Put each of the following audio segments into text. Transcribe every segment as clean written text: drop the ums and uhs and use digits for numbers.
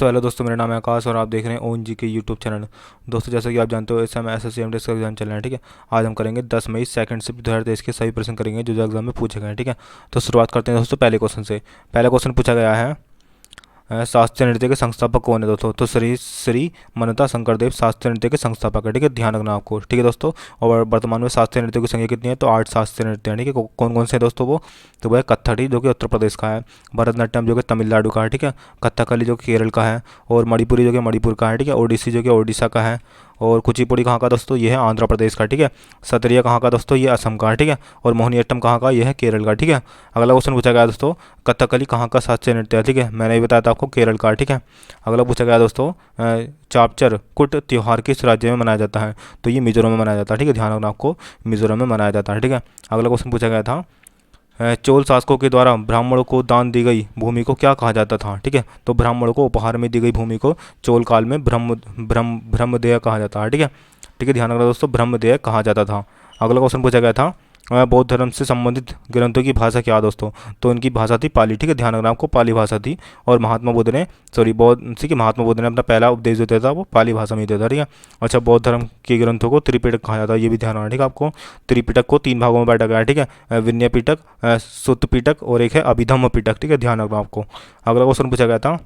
So hello दोस्तों, मेरा नाम है आकाश और आप देख रहे हैं ओन जी के यूट्यूब चैनल। दोस्तों, जैसा कि आप जानते हो इस समय SSC MTS का एग्जाम चल रहा है। ठीक है, आज हम करेंगे 10 मई सेकंड शिफ्ट 2023 के सभी प्रश्न करेंगे जो एग्जाम में पूछे गए हैं। ठीक है, तो शुरुआत करते हैं दोस्तों पहले क्वेश्चन से। पहला क्वेश्चन पूछा गया है, शास्त्रीय नृत्य के संस्थापक कौन है दोस्तों? तो श्री श्री मनता शंकरदेव शास्त्रीय नृत्य के संस्थापक है। ठीक है, ध्यान रखना आपको। ठीक है दोस्तों, और वर्तमान में शास्त्रीय नृत्य की संख्या कितनी है? तो 8 शास्त्रीय नृत्य हैं। ठीक है, कौन कौन से हैं दोस्तों वो? तो वह कथकली जो कि उत्तर प्रदेश का है, भरतनाट्यम जो कि तमिलनाडु का है, ठीक है, कथकली जो कि केरल का है, और मणिपुरी जो कि मणिपुर का है, ठीक है, ओडिसी जो कि ओडिशा का है, और कुचिपुड़ी कहाँ का दोस्तों? ये है आंध्र प्रदेश का। ठीक है, सतरिया कहाँ का दोस्तों? ये असम का है। ठीक है, और मोहिनीअट्टम कहाँ का? ये है केरल का। ठीक है, अगला क्वेश्चन पूछा गया दोस्तों, कथकली कहाँ का शास्त्रीय नृत्य है? ठीक है, मैंने भी बताया था आपको, केरल का। ठीक है, अगला पूछा गया दोस्तों, चापचर कुट त्यौहार किस राज्य में मनाया जाता है? तो ये मिजोरम में मनाया जाता है। ठीक है, ध्यान रखना आपको, मिजोरम में मनाया जाता है। ठीक है, अगला क्वेश्चन पूछा गया था, चोल शासकों के द्वारा ब्राह्मणों को दान दी गई भूमि को क्या कहा जाता था? ठीक है, तो ब्राह्मणों को उपहार में दी गई भूमि को चोल काल में ब्रह्मदेय कहा जाता है। ठीक है, ठीक है, ध्यान रखना दोस्तों, ब्रह्मदेय कहा जाता था। अगला क्वेश्चन पूछा गया था, बौद्ध धर्म से संबंधित ग्रंथों की भाषा क्या है दोस्तों? तो इनकी भाषा थी पाली। ठीक है, ध्यान रखना आपको, पाली भाषा थी। और महात्मा बुद्ध ने महात्मा बुद्ध ने अपना पहला उपदेश जो दिया था वो पाली भाषा में ही दिया था। ठीक है, अच्छा, बौद्ध धर्म के ग्रंथों को त्रिपिटक कहा जाता है, ये भी ध्यान रखना। ठीक है, आपको त्रिपिटक को 3 भागों में बांटा गया है। ठीक है, विनय पिटक, सुत्त पिटक और एक है अभिधम्म पिटक। ठीक है, ध्यान रखना आपको। अगला क्वेश्चन पूछा गया था,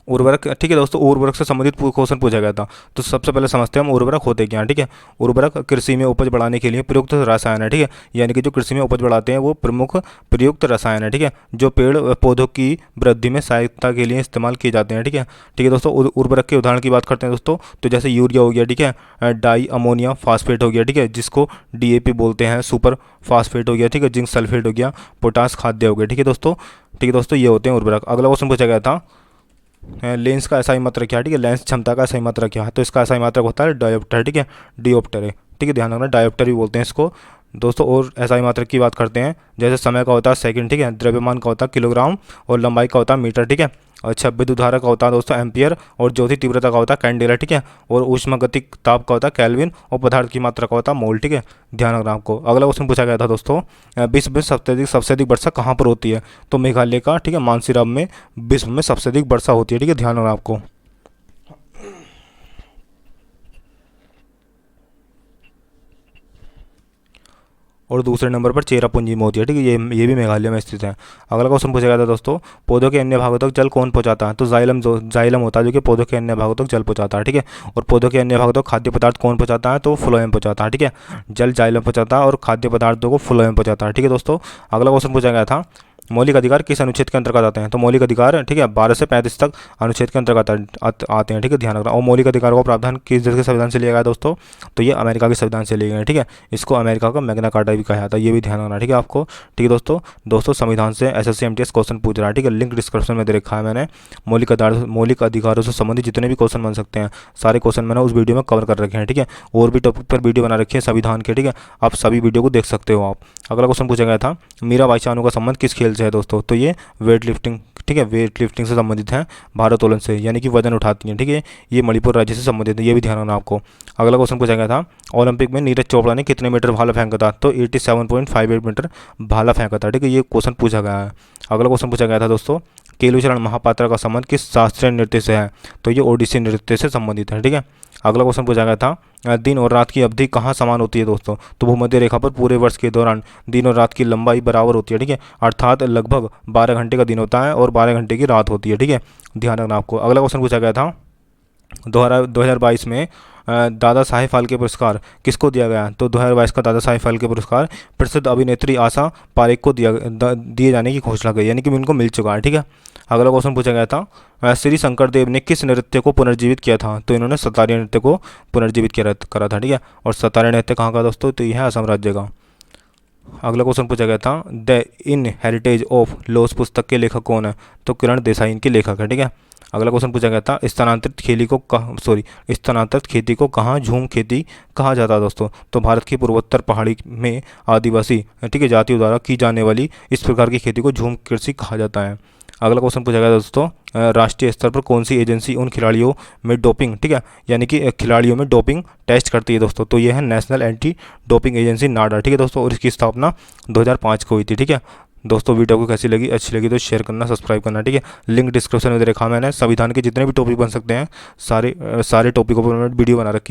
उर्वरक। ठीक है दोस्तों, उर्वरक से संबंधित क्वेश्चन पूछा गया था। तो सबसे पहले समझते हैं हम उर्वरक होते क्या हैं। ठीक है, उर्वरक कृषि में उपज बढ़ाने के लिए प्रयुक्त रसायन है। ठीक है, यानी कि जो कृषि में उपज बढ़ाते हैं वो प्रमुख प्रयुक्त रसायन है। ठीक है, जो पेड़ पौधों की वृद्धि में सहायता के लिए इस्तेमाल किए जाते हैं। ठीक है, ठीक है दोस्तों, उर्वरक के उदाहरण की बात करते हैं दोस्तों, तो जैसे यूरिया हो गया, ठीक है, डाई अमोनिया फास्फेट हो गया, ठीक है, जिसको DAP बोलते हैं, सुपर फास्फेट हो गया, ठीक है, जिंक सल्फेट हो गया, पोटास खाद्य हो गया। ठीक है दोस्तों, ठीक है दोस्तों, ये होते हैं उर्वरक। अगला क्वेश्चन पूछा गया था, लेंस का SI मात्रक क्या है? ठीक है, लेंस क्षमता का SI मात्रक क्या है? तो इसका SI मात्रक होता है डायोप्टर। ठीक है, डियोप्टर है। ठीक है, ध्यान रखना, डायोप्टर भी बोलते हैं इसको दोस्तों। और SI मात्रक की बात करते हैं, जैसे समय का होता है सेकंड, ठीक है, द्रव्यमान का होता है किलोग्राम, और लंबाई का होता है मीटर। ठीक है, अच्छा, विद्युत धारा का होता है दोस्तों एम्पियर, और ज्योति तीव्रता का होता है कैंडेला। ठीक है, और ऊष्मागतिक ताप का होता है केल्विन, और पदार्थ की मात्रा का होता है मोल। ठीक है, ध्यान रखना आपको। अगला क्वेश्चन पूछा गया था दोस्तों, विश्व में सबसे अधिक वर्षा कहाँ पर होती है? तो मेघालय का, ठीक है, मानसीराम में विश्व में सबसे अधिक वर्षा होती है। ठीक है, ध्यान रखना आपको। और दूसरे नंबर पर चेरापूंजी में होती है। ठीक है, ये भी मेघालय में स्थित है। अगला क्वेश्चन पूछा गया था दोस्तों, पौधों के अन्य भागों तक जल कौन पहुंचाता है? तो जाइलम होता है जो कि पौधों के अन्य भागों तक जल पहुंचाता है। ठीक है, और पौधों के अन्य भागों तक खाद्य पदार्थ कौन पहुंचाता है? तो फ्लोएम पहुंचाता है। ठीक है, जल जाइलम पहुंचाता है और खाद्य पदार्थों को फ्लोएम पहुंचाता है। ठीक है दोस्तों, अगला क्वेश्चन पूछा गया था, मौलिक अधिकार किस अनुच्छेद के अंतर्गत आते हैं? तो मौलिक अधिकार, ठीक है, 12 से 35 तक अनुच्छेद के अंतर्गत आते हैं। ठीक है, ध्यान रखना। और मौलिक अधिकारों का प्रावधान किस देश के संविधान से लिया गया दोस्तों? तो ये अमेरिका के संविधान से लिए गए हैं। ठीक है, इसको अमेरिका का मैग्ना कार्टा भी कहा जाता है, ये भी ध्यान रखना। ठीक है आपको। ठीक है दोस्तों संविधान से SSC MTS क्वेश्चन पूछ रहा है। ठीक है, लिंक डिस्क्रिप्शन में दे रखा है मैंने। मौलिक अधिकारों से संबंधित जितने भी क्वेश्चन बन सकते हैं सारे क्वेश्चन मैंने उस वीडियो में कवर कर रखे हैं। ठीक है, और भी टॉपिक पर वीडियो बना रखी है संविधान के। ठीक है, आप सभी वीडियो को देख सकते हो आप। अगला क्वेश्चन पूछा गया था, मीराबाई चानू का संबंध किस खेल से है दोस्तों? तो ये वेट लिफ्टिंग, ठीक है, वेट लिफ्टिंग से संबंधित है, भारोत्तोलन से, यानी कि वजन उठाती हैं। ठीक है, ये मणिपुर राज्य से संबंधित है, ये भी ध्यान रखना आपको। अगला क्वेश्चन पूछा गया था, ओलंपिक में नीरज चोपड़ा ने कितने मीटर भाला फेंका था? तो 87.58 मीटर भाला फेंका था। ठीक है, ये क्वेश्चन पूछा गया है। अगला क्वेश्चन पूछा गया था दोस्तों, केलुचरण महापात्रा का संबंध किस शास्त्रीय नृत्य से है? तो ये ओडिसी नृत्य से संबंधित है। ठीक है, अगला क्वेश्चन पूछा गया था, दिन और रात की अवधि कहाँ समान होती है दोस्तों? तो भूमध्य रेखा पर पूरे वर्ष के दौरान दिन और रात की लंबाई बराबर होती है। ठीक है, अर्थात लगभग 12 घंटे का दिन होता है और 12 घंटे की रात होती है। ठीक है, ध्यान रखना आपको। अगला क्वेश्चन पूछा गया था, 2022 में दादा साहेब फाल्के पुरस्कार किसको दिया गया? तो 2022 का दादा साहेब फाल्के पुरस्कार प्रसिद्ध अभिनेत्री आशा पारेख को दिए जाने की घोषणा की, यानी कि उनको मिल चुका है। ठीक है, अगला क्वेश्चन पूछा गया था, श्री शंकर देव ने किस नृत्य को पुनर्जीवित किया था? तो इन्होंने सतारी नृत्य को पुनर्जीवित करा था। ठीक है, और सतारी नृत्य कहाँ का दोस्तों? तो यह है असम राज्य का। अगला क्वेश्चन पूछा गया था, the in heritage of loss पुस्तक के लेखक कौन है? तो किरण देसाई इनके लेखक है। ठीक है, अगला क्वेश्चन पूछा गया था, स्थानांतरित खेती को कहाँ झूम खेती कहा जाता है दोस्तों? तो भारत की पूर्वोत्तर पहाड़ी में आदिवासी, ठीक है, जातियों द्वारा की जाने वाली इस प्रकार की खेती को झूम कृषि कहा जाता है। अगला क्वेश्चन पूछा गया दोस्तों, राष्ट्रीय स्तर पर कौन सी एजेंसी उन खिलाड़ियों में डोपिंग, ठीक है, यानी कि खिलाड़ियों में डोपिंग टेस्ट करती है दोस्तों? तो ये है नेशनल एंटी डोपिंग एजेंसी नाडा। ठीक है दोस्तों, और इसकी स्थापना 2005 को हुई थी। ठीक है, दोस्तों वीडियो को कैसी लगी, अच्छी लगी तो शेयर करना, सब्सक्राइब करना, ठीक है। लिंक डिस्क्रिप्शन में दे रखा मैंने। संविधान के जितने भी टॉपिक बन सकते हैं सारे टॉपिकों पर मैंने वीडियो बना रखी है।